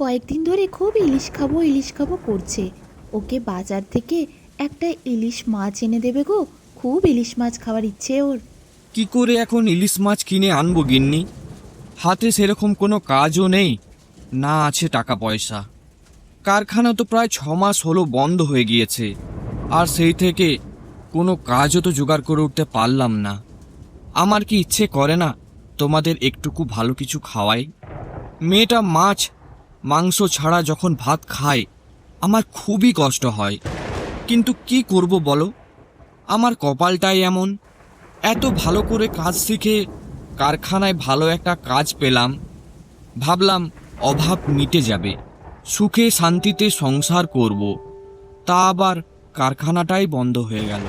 কয়েকদিন ধরে খুব ইলিশ খাবো করছে। ওকে বাজার থেকে একটা ইলিশ মাছ এনে দেবে গো। খুব ইলিশ মাছ খাওয়ার ইচ্ছে ওর। কি করে এখন ইলিশ মাছ কিনে আনবো গিন্নি? হাতে সেরকম কোনো কাজও নেই, না আছে টাকা পয়সা। কারখানা তো প্রায় 6 মাস হলো বন্ধ হয়ে গিয়েছে, আর সেই থেকে কোনো কাজও তো জোগাড় করে উঠতে পারলাম না। আমার কি ইচ্ছে করে না তোমাদের একটুকু ভালো কিছু খাওয়াই? মেয়েটা মাছ মাংস ছাড়া যখন ভাত খায় আমার খুবই কষ্ট হয়, কিন্তু কি করব বলো? আমার কপালটাই এমন। এত ভালো করে কাজ শিখে কারখানায় ভালো একটা কাজ পেলাম, ভাবলাম অভাব মিটে যাবে, সুখে শান্তিতে সংসার করব। তা আবার কারখানাটাই বন্ধ হয়ে গেল।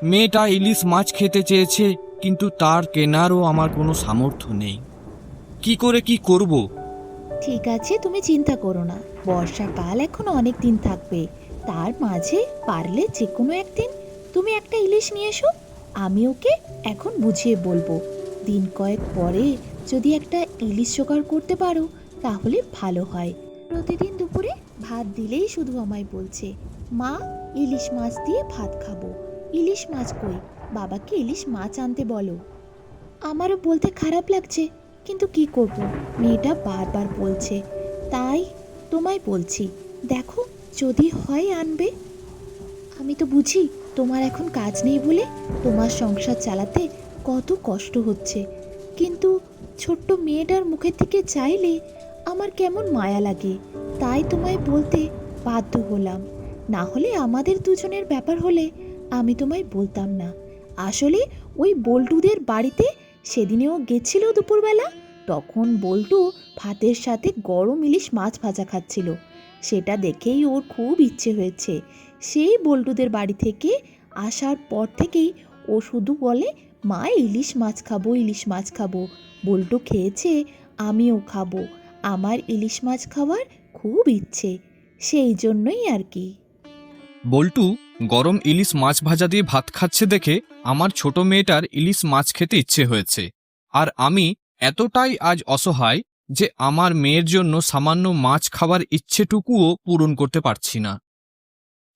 মেয়েটা ইলিশ মাছ খেতে চেয়েছে, কিন্তু তার কেনারও আমার কোনো সামর্থ্য নেই। কি করে কি করব? ঠিক আছে, তুমি চিন্তা করো না। বর্ষাকাল এখন অনেক দিন থাকবে। তার মাঝে পারলে যে কোনো একদিন তুমি একটা ইলিশ নিয়ে এসো। আমি ওকে এখন বুঝিয়ে বলবো। দিন কয়েক পরে যদি একটা ইলিশ জোগাড় করতে পারো তাহলে ভালো হয়। প্রতিদিন দুপুরে ভাত দিলেই শুধু আমায় বলছে, মা ইলিশ মাছ দিয়ে ভাত খাবো। ইলিশ মাছ কই? বাবাকে ইলিশ মাছ আনতে বলো। আমারও বলতে খারাপ লাগছে, কিন্তু কি করব, মেয়েটা বারবার বলছে। তাই তোমায় বলছি, দেখো যদি হয় আনবে। আমি তো বুঝি তোমার এখন কাজ নেই বলে তোমার সংসার চালাতে কত কষ্ট হচ্ছে, কিন্তু ছোট্ট মেয়েটার মুখের দিকে চাইলে আমার কেমন মায়া লাগে। তাই তোমায় বলতে বাধ্য হলাম। না হলে আমাদের দুজনের ব্যাপার হলে আমি তোমায় বলতাম না। আসলে ওই বল্টুদের বাড়িতে সেদিনেও গেছিল দুপুরবেলা। তখন বল্টু ভাতের সাথে গরম ইলিশ মাছ ভাজা খাচ্ছিল। সেটা দেখেই ওর খুব ইচ্ছে হয়েছে। সেই বল্টুদের বাড়ি থেকে আসার পর থেকেই ও শুধু বলে, মা ইলিশ মাছ খাবো, ইলিশ মাছ খাবো। বল্টু খেয়েছে, আমিও খাবো। আমার ইলিশ মাছ খাওয়ার খুব ইচ্ছে, সেই জন্যই আর কি। বল্টু গরম ইলিশ মাছ ভাজা দিয়ে ভাত খাচ্ছে দেখে আমার ছোট মেয়েটার ইলিশ মাছ খেতে ইচ্ছে হয়েছে। আর আমি এতটাই আজ অসহায় যে আমার মেয়ের জন্য সামান্য মাছ খাবার ইচ্ছেটুকুও পূরণ করতে পারছি না।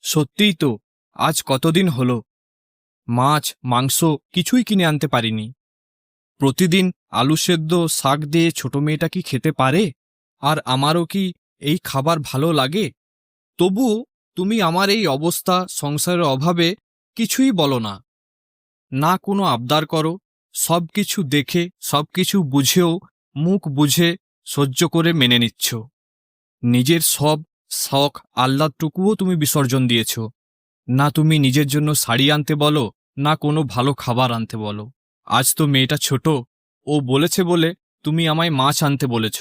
সত্যিই তো, আজ কতদিন হলো মাছ মাংস কিছুই কিনে আনতে পারিনি। প্রতিদিন আলু সেদ্ধ শাক দিয়ে ছোট মেয়েটা কি খেতে পারে? আর আমারও কি এই খাবার ভালো লাগে? তবুও তুমি আমার এই অবস্থা সংসারের অভাবে কিছুই বলো না, না কোনো আবদার করো। সব কিছু দেখে সব কিছু বুঝেও মুখ বুঝে সহ্য করে মেনে নিচ্ছ। নিজের সব শখ আহ্লাদটুকুও তুমি বিসর্জন দিয়েছ। না তুমি নিজের জন্য শাড়ি আনতে বলো, না কোনো ভালো খাবার আনতে বলো। আজ তো মেয়েটা ছোট, ও বলেছে বলে তুমি আমায় মাছ আনতে বলেছ।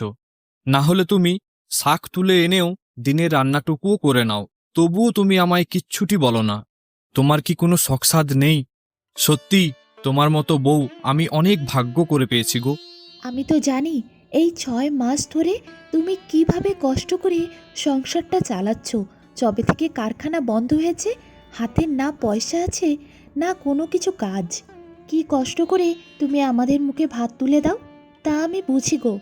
না হলে তুমি শাক তুলে এনেও দিনের রান্নাটুকুও করে নাও, তবুও তুমি আমায় কিচ্ছুটি বলো না। তোমার কি কোনো শখসাদ নেই? সত্যি তোমার মতো বউ আমি অনেক ভাগ্য করে পেয়েছি গো। আমি তো জানি এই 6 মাস ধরে তুমি কিভাবে কষ্ট করে সংসারটা চালাচ্ছ। যবে থেকে কারখানা বন্ধ হয়েছে, হাতে না পয়সা আছে, না কোনো কিছু কাজ। কি কষ্ট করে তুমি আমাদের মুখে ভাত তুলে দাও, তা আমি বুঝি গো।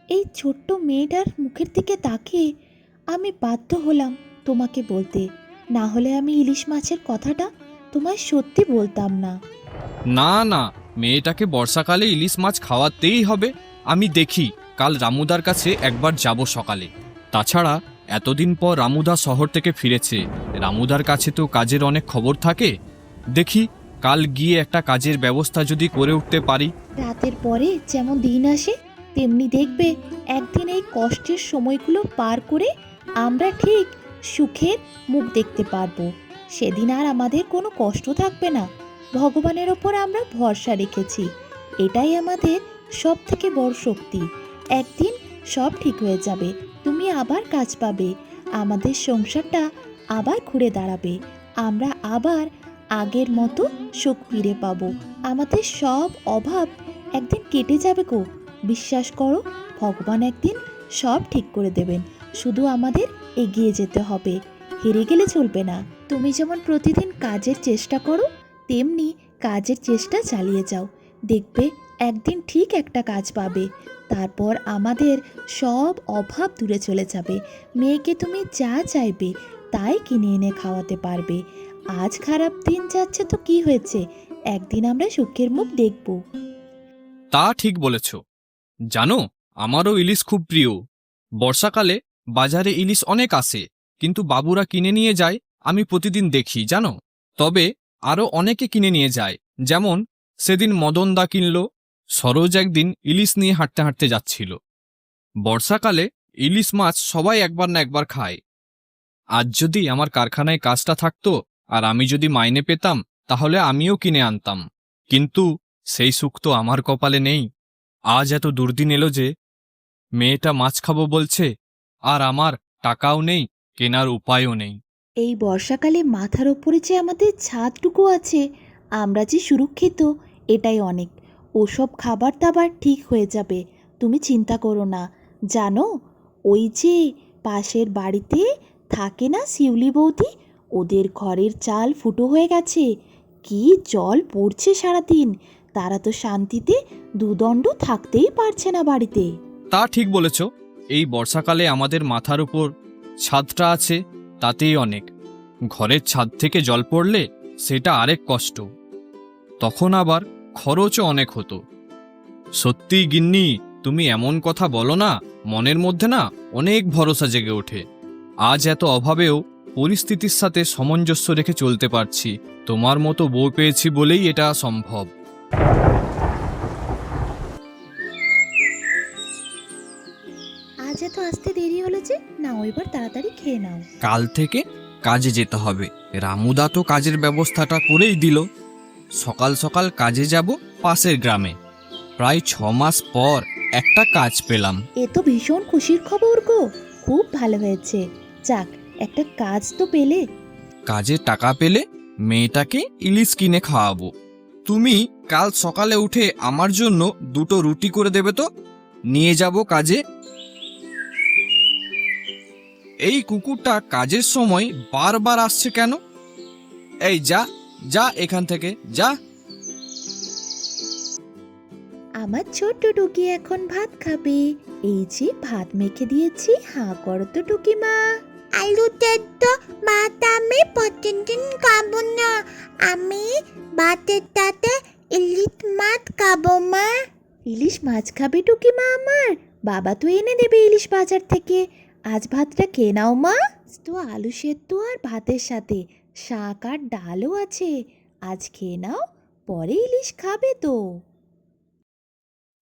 এই ছোট্ট মেয়েটার মুখের দিকে তাকিয়ে আমি বাধ্য হলাম তোমাকে বলতে। না হলে আমি ইলিশ মাছের কথাটা তোমায় সত্যি বলতাম না। না না, মেয়েটাকে বর্ষাকালে ইলিশ মাছ খাওয়াতেই হবে। আমি দেখি কাল রামুদার কাছে একবার যাব সকালে। তাছাড়া এতদিন পর রামুদা শহর থেকে ফিরেছে, রামুদার কাছে তো কাজের অনেক খবর থাকে। দেখি কাল গিয়ে একটা কাজের ব্যবস্থা যদি করে উঠতে পারি। রাতের পরে যেমন দিন আসে, তেমনি দেখবে একদিন এই কষ্টের সময়গুলো পার করে আমরা ঠিক সুখের মুখ দেখতে পারবো। সেদিন আর আমাদের কোনো কষ্ট থাকবে না। ভগবানের ওপর আমরা ভরসা রেখেছি, এটাই আমাদের সব থেকে বড় শক্তি। একদিন সব ঠিক হয়ে যাবে, তুমি আবার কাজ পাবে, আমাদের সংসারটা আবার ঘুরে দাঁড়াবে, আমরা আবার আগের মতো সুখ ফিরে পাবো। আমাদের সব অভাব একদিন কেটে যাবে গো। বিশ্বাস করো, ভগবান একদিন সব ঠিক করে দেবেন। শুধু আমাদের এগিয়ে যেতে হবে, হেরে গেলে চলবে না। তুমি যেমন প্রতিদিন কাজের চেষ্টা করো, তেমনি কাজের চেষ্টা চালিয়ে যাও। দেখবে একদিন ঠিক একটা কাজ পাবে, তারপর আমাদের সব অভাব দূরে চলে যাবে। মেয়েকে তুমি যা চাইবে তাই কিনে এনে খাওয়াতে পারবে। আজ খারাপ দিন যাচ্ছে তো কি হয়েছে, একদিন আমরা সুখের মুখ দেখব। তা ঠিক বলেছ। জানো, আমারও ইলিশ খুব প্রিয়। বর্ষাকালে বাজারে ইলিশ অনেক আসে, কিন্তু বাবুরা কিনে নিয়ে যায়, আমি প্রতিদিন দেখি জানো। তবে আরও অনেকে কিনে নিয়ে যায়, যেমন সেদিন মদনদা কিনল। সরোজ একদিন ইলিশ নিয়ে হাঁটতে হাঁটতে যাচ্ছিল। বর্ষাকালে ইলিশ মাছ সবাই একবার না একবার খায়। আজ যদি আমার কারখানায় কাজটা থাকতো আর আমি যদি মাইনে পেতাম, তাহলে আমিও কিনে আনতাম। কিন্তু সেই সুখ তো আমার কপালে নেই। আজ এত দুর্দিন এলো যে মেয়েটা মাছ খাবো বলছে, আর আমার টাকাও নেই, কেনার উপায়ও নেই। এই বর্ষাকালে মাথার ওপরে যে আমাদের ছাদটুকু আছে, আমরা যে সুরক্ষিত, এটাই অনেক। ওসব খাবার দাবার ঠিক হয়ে যাবে, তুমি চিন্তা করো না। জানো, ওই যে পাশের বাড়িতে থাকে না শিউলি বৌদি, ওদের ঘরের চাল ফুটো হয়ে গেছে। কি জল পড়ছে সারাদিন, তারা তো শান্তিতে দুদণ্ড থাকতেই পারছে না বাড়িতে। তা ঠিক বলেছ। এই বর্ষাকালে আমাদের মাথার উপর ছাদটা আছে, তাতেই অনেক। ঘরের ছাদ থেকে জল পড়লে সেটা আরেক কষ্ট, তখন আবার খরচও অনেক হতো। সত্যি গিন্নি, তুমি এমন কথা বলো না, মনের মধ্যে না অনেক ভরসা জেগে ওঠে। আজ এত অভাবেও পরিস্থিতির সাথে সামঞ্জস্য রেখে চলতে পারছি। তোমার মতো বউ পেয়েছি বলেই এটা সম্ভব। আজ এত আসতে দেরি হলো যে, নাও এবার তাড়াতাড়ি খেয়ে নাও। কাল থেকে কাজে যেতে হবে। রামুদা তো কাজের ব্যবস্থাটা করেই দিল। সকাল সকাল কাজে যাব পাশের গ্রামে। প্রায় 6 মাস পর একটা কাজ পেলাম। এ তো ভীষণ খুশির খবর গো, খুব ভালো হয়েছে। যাক, একটা কাজ তো পেলে। কাজের টাকা পেলে মেয়েটাকে ইলিশ কিনে খাওয়াবো। তুমি কাল সকালে উঠে আমার জন্য 2টো রুটি করে দেবে তো, নিয়ে যাব কাজে। এই কুকুরটা কাজের সময় বারবার আসছে কেন? এই যা যা এখান থেকে যা। আমার ছোট্ট টুকি এখন ভাত খাবে। এই যে ভাত মেখে দিয়েছি, হাঁ করো তো টুকি মা। আলু সেদ্ধ ভাত আমি প্রতিদিন খাবো না, আমি ভাতের সাথে ইলিশ মাছ খাবো মা। ইলিশ মাছ খাবে টুকি মা আমার? বাবা তো এনে দেবে ইলিশ বাজার থেকে। আজ ভাতটা খেয়ে নাও মা। তো আলু সেদ্ধ আর ভাতের সাথে শাক আর ডালও আছে। আজ খেয়ে নাও, পরে ইলিশ খাবে তো।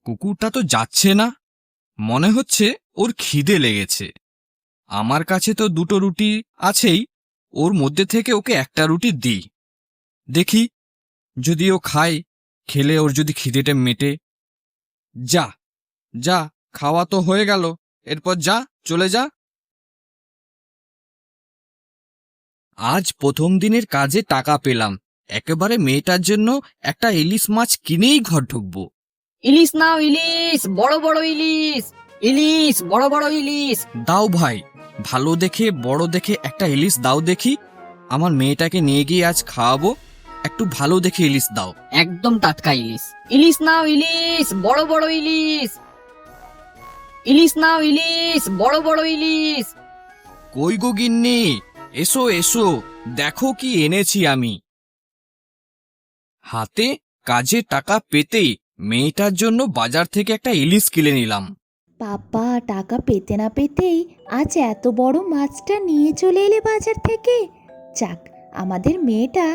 কুকুরটা তো যাচ্ছে না, মনে হচ্ছে ওর খিদে লেগেছে। আমার কাছে তো 2টো রুটি আছেই, ওর মধ্যে থেকে ওকে একটা রুটি দিই। দেখি যদি ও খায়, খেলে ওর যদি খিদেটা মেটে। যা যা, খাওয়া তো হয়ে গেল, এরপর যা, চলে যা। আজ প্রথম দিনের কাজে টাকা পেলাম, একেবারে মেয়েটার জন্য একটা ইলিশ মাছ কিনেই ঘর ঢুকবো। ইলিশ নাও, ইলিশ, বড় বড় ইলিশ, ইলিশ, বড় বড় ইলিশ। দাও ভাই, ভালো দেখে বড় দেখে একটা ইলিশ দাও দেখি। আমার মেয়েটাকে নিয়ে গিয়ে আজ খাওয়াবো, একটু ভালো দেখে ইলিশ দাও। একদম টাটকা ইলিশ। ইলিশ নাও, ইলিশ, বড় বড় ইলিশ, ইলিশ নাও, ইলিশ, বড় বড় ইলিশ। কই গো গিন্নি, এসো এসো, দেখো কি এনেছি আমি। হাতে কাজে টাকা পেতেই মেয়েটার জন্য বাজার থেকে একটা ইলিশ কিনে নিলাম। বাবা, টাকা পেতে না পেতেই আজ এত বড় মাছটা নিয়ে চলে এলে বাজার থেকে। যাক, আমাদের মেয়েটা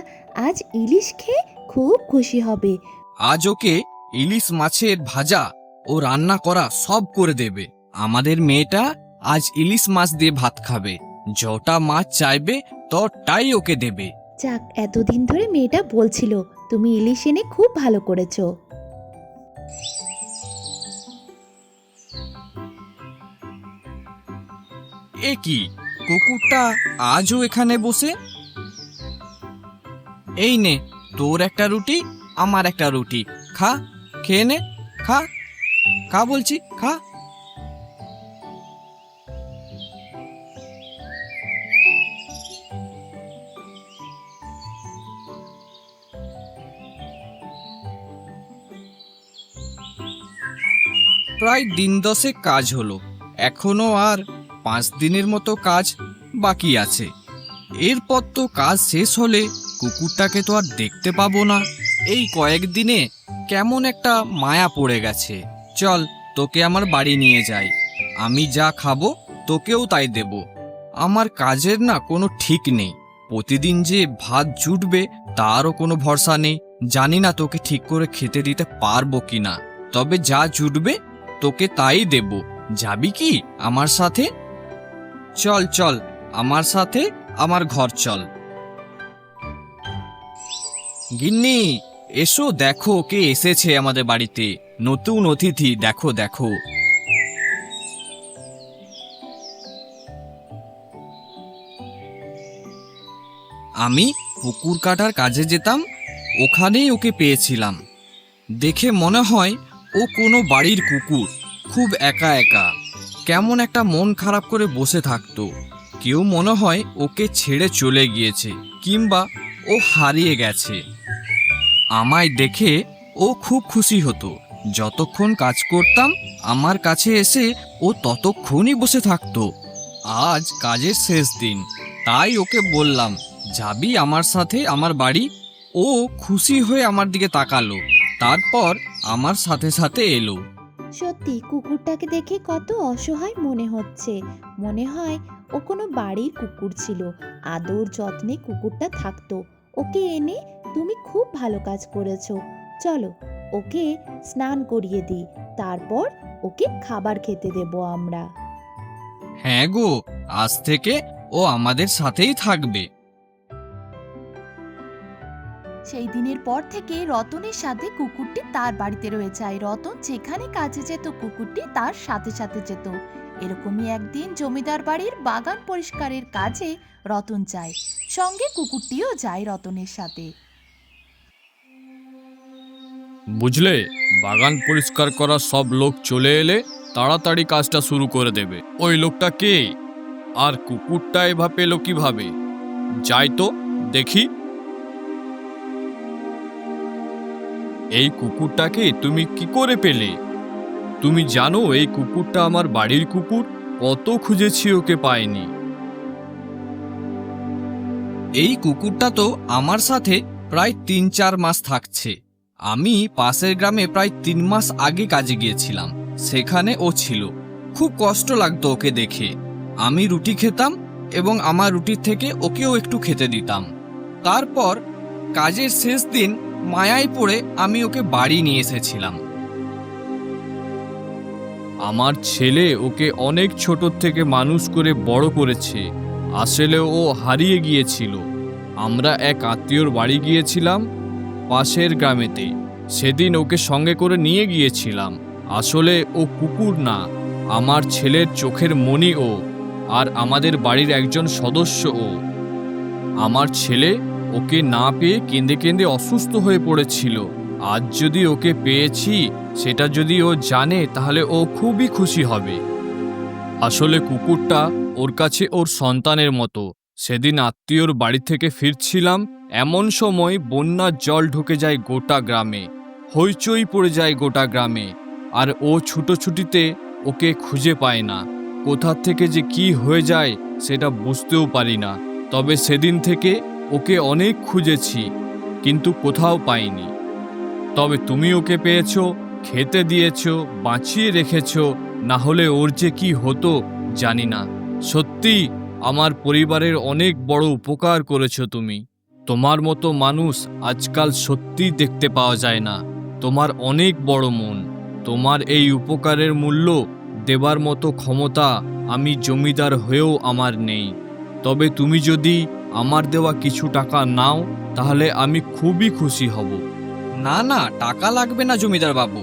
আজ ইলিশ খেয়ে খুব খুশি হবে। আজ ওকে ইলিশ মাছের ভাজা ও রান্না করা সব করে দেবে। আমাদের মেয়েটা আজ ইলিশ মাছ দিয়ে ভাত খাবে, যটা মাছ চাইবে তটাই ওকে দেবে। যাক, এতদিন ধরে মেয়েটা বলছিল, তুমি ইলিশ এনে খুব ভালো করেছো। এ কি, কুকুরটা আজও এখানে বসে? এই নে তোর একটা রুটি, আমার একটা রুটি, খা, খেয়ে নে, খা, খা বলছি, খা। প্রায় দিন 10 কাজ হলো, এখনো আর 5 দিনের মতো কাজ বাকি আছে। এরপর তো কাজ শেষ হলে কুকুরটাকে তো আর দেখতে পাবো না। এই কয়েকদিনে কেমন একটা মায়া পড়ে গেছে। চল তোকে আমার বাড়ি নিয়ে যাই, আমি যা খাবো তোকেও তাই দেব। আমার কাজের না কোনো ঠিক নেই, প্রতিদিন যে ভাত জুটবে তারও কোনো ভরসা নেই। জানি না তোকে ঠিক করে খেতে দিতে পারবো কিনা, তবে যা জুটবে তোকে তাই দেব। যাবি কি আমার সাথে? চল চল আমার সাথে আমার ঘর চল। গিন্নি এসো, দেখো কে এসেছে আমাদের বাড়িতে, নতুন অতিথি, দেখো দেখো। আমি পুকুর কাটার কাজে যেতাম, ওখানেই ওকে পেয়েছিলাম। দেখে মনে হয় ও কোনো বাড়ির কুকুর, খুব একা একা, কেমন একটা মন খারাপ করে বসে থাকতো। কেউ মনে হয় ওকে ছেড়ে চলে গিয়েছে কিংবা ও হারিয়ে গেছে। আমায় দেখে ও খুব খুশি হতো, যতক্ষণ কাজ করতাম আমার কাছে এসে ও ততক্ষণই বসে থাকতো। আজ কাজের শেষ দিন, তাই ওকে বললাম যাবি আমার সাথে আমার বাড়ি। ও খুশি হয়ে আমার দিকে তাকালো, তারপর আমার সাথে সাথে এলো। সত্যি কুকুরটাকে দেখে কত অসহায় মনে হচ্ছে। মনে হয় ও কোনো বাড়ির কুকুর ছিল, আদর যত্নে কুকুরটা থাকতো। ওকে এনে তুমি খুব ভালো কাজ করেছো। চলো ওকে স্নান করিয়ে দিই, তারপর ওকে খাবার খেতে দেব আমরা। হ্যাঁ গো, আজ থেকে ও আমাদের সাথেই থাকবে। সেই দিনের পর থেকে রতনের সাথে কুকুরটি তার বাড়িতে রয়ে যায়। রতন যেখানে কাজে যেত কুকুরটি তার সাথে সাথে যেত। এরকমই একদিন জমিদার বাড়ির বাগান পরিষ্কারের কাজে রতন যায়, সঙ্গে কুকুরটিও যায় রতনের সাথে। বুঝলে, বাগান পরিষ্কার করা সব লোক চলে এলে তাড়াতাড়ি কাজটা শুরু করে দেবে। ওই লোকটা কে, আর কুকুরটা এভাবে পেলো কিভাবে? যাই তো দেখি। এই কুকুরটাকে তুমি কি করে পেলে? তুমি জানো এই কুকুরটা আমার বাড়ির কুকুর, কত খুঁজেছি ওকে পাইনি। এই কুকুরটা তো আমার সাথে প্রায় 3-4 মাস থাকছে। আমি পাশের গ্রামে প্রায় 3 মাস আগে কাজে গিয়েছিলাম, সেখানে ও ছিল। খুব কষ্ট লাগতো ওকে দেখে। আমি রুটি খেতাম এবং আমার রুটির থেকে ওকেও একটু খেতে দিতাম। তারপর কাজের শেষ দিন মায়ায় পড়ে আমি ওকে বাড়ি নিয়ে এসেছিলাম। আমার ছেলে ওকে অনেক ছোট থেকে মানুষ করে বড় করেছে। আসলে ও হারিয়ে গিয়েছিল। আমরা এক আত্মীয়র বাড়ি গিয়েছিলাম পাশের গ্রামেতে, সেদিন ওকে সঙ্গে করে নিয়ে গিয়েছিলাম। আসলে ও কুকুর না, আমার ছেলের চোখের মণি ও, আর আমাদের বাড়ির একজন সদস্য ও। আমার ছেলে ওকে না পেয়ে কেঁদে কেঁদে অসুস্থ হয়ে পড়েছিল। আজ যদি ওকে পেয়েছি সেটা যদি ও জানে তাহলে ও খুবই খুশি হবে। আসলে কুকুরটা ওর কাছে ওর সন্তানের মতো। সেদিন আত্মীয়র বাড়ি থেকে ফিরছিলাম, এমন সময় বন্যার জল ঢুকে যায় গোটা গ্রামে, হইচই পড়ে যায় গোটা গ্রামে। আর ও ছুটোছুটিতে ওকে খুঁজে পায় না, কোথা থেকে যে কি হয়ে যায় সেটা বুঝতেও পারি না। তবে সেদিন থেকে ওকে অনেক খুঁজেছি, কিন্তু কোথাও পাইনি। তবে তুমি ওকে পেয়েছো, খেতে দিয়েছো, বাঁচিয়ে রেখেছো, না হলে ওর যে কি হতো জানি না। সত্যি আমার পরিবারের অনেক বড় উপকার করেছো তুমি। তোমার মতো মানুষ আজকাল সত্যিই দেখতে পাওয়া যায় না। তোমার অনেক বড় মন। তোমার এই উপকারের মূল্য দেবার মতো ক্ষমতা আমি জমিদার হয়েও আমার নেই। তবে তুমি যদি আমার দেওয়া কিছু টাকা নাও তাহলে আমি খুবই খুশি হব। না না, টাকা লাগবে না জমিদার বাবু।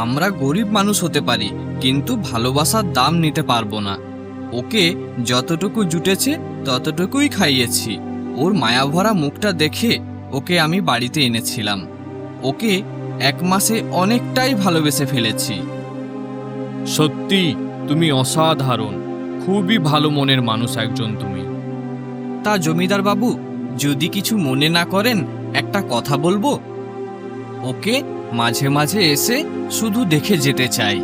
আমরা গরিব মানুষ হতে পারি, কিন্তু ভালোবাসার দাম নিতে পারবো না। ওকে যতটুকু জুটেছে ততটুকুই খাইয়েছি। ওর মায়াভরা মুখটা দেখে ওকে আমি বাড়িতে এনেছিলাম। ওকে 1 মাসে অনেকটাই ভালোবেসে ফেলেছি। সত্যি তুমি অসাধারণ, খুবই ভালো মনের মানুষ একজন তুমি। তা জমিদার বাবু, যদি কিছু মনে না করেন একটা কথা বলবো। ওকে মাঝে মাঝে এসে শুধু দেখে যেতে চাই।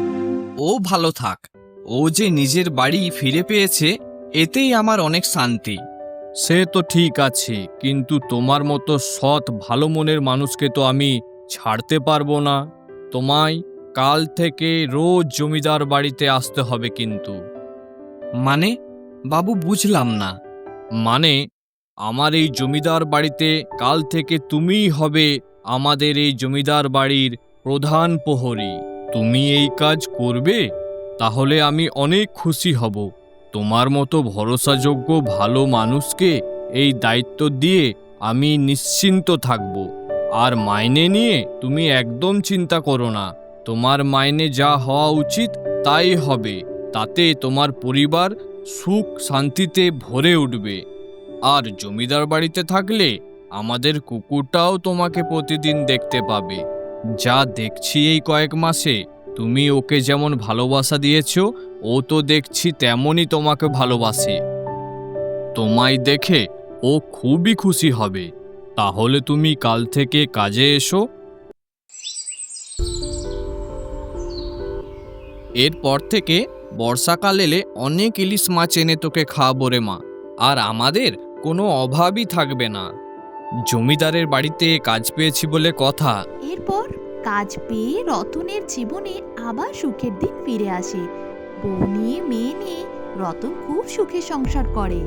ও ভালো থাক। ও যে নিজের বাড়ি ফিরে পেয়েছে, এতেই আমার অনেক শান্তি। সে তো ঠিক আছে, কিন্তু তোমার মতো সৎ ভালো মনের মানুষকে তো আমি ছাড়তে পারবো না। তোমায় কাল থেকে রোজ জমিদার বাড়িতে আসতে হবে কিন্তু। মানে বাবু, বুঝলাম না। মানে আমার এই জমিদার বাড়িতে কাল থেকে তুমিই হবে আমাদের এই জমিদার বাড়ির প্রধান প্রহরী। তুমি এই কাজ করবে? তাহলে আমি অনেক খুশি হব। তোমার মতো ভরসাযোগ্য ভালো মানুষকে এই দায়িত্ব দিয়ে আমি নিশ্চিন্ত থাকব। আর মাইনে নিয়ে তুমি একদম চিন্তা করো না। তোমার মাইনে যা হওয়া উচিত তাই হবে। তাতে তোমার পরিবার সুখ শান্তিতে ভরে উঠবে। আর জমিদার বাড়িতে থাকলে আমাদের কুকুরটাও তোমাকে প্রতিদিন দেখতে পাবে। যা দেখছি এই কয়েক মাসে তুমি ওকে যেমন ভালোবাসা দিয়েছো, ও তো দেখছি তেমনই তোমাকে ভালোবাসে। তোমায় দেখে ও খুবই খুশি হবে। তাহলে তুমি কাল থেকে কাজে এসো। এরপর থেকে বর্ষাকাল এলে অনেক ইলিশ মাছ এনে তোকে খাওয়াবো রে মা। আর আমাদের কোনো অভাবই থাকবে না। জমিদারের বাড়িতে কাজ পেয়েছি বলে কথা। এরপর কাজ পেয়ে রতনের জীবনে আবার সুখের দিন ফিরে আসে। বউ নিয়ে মেয়ে নিয়ে রতন খুব সুখে সংসার করে।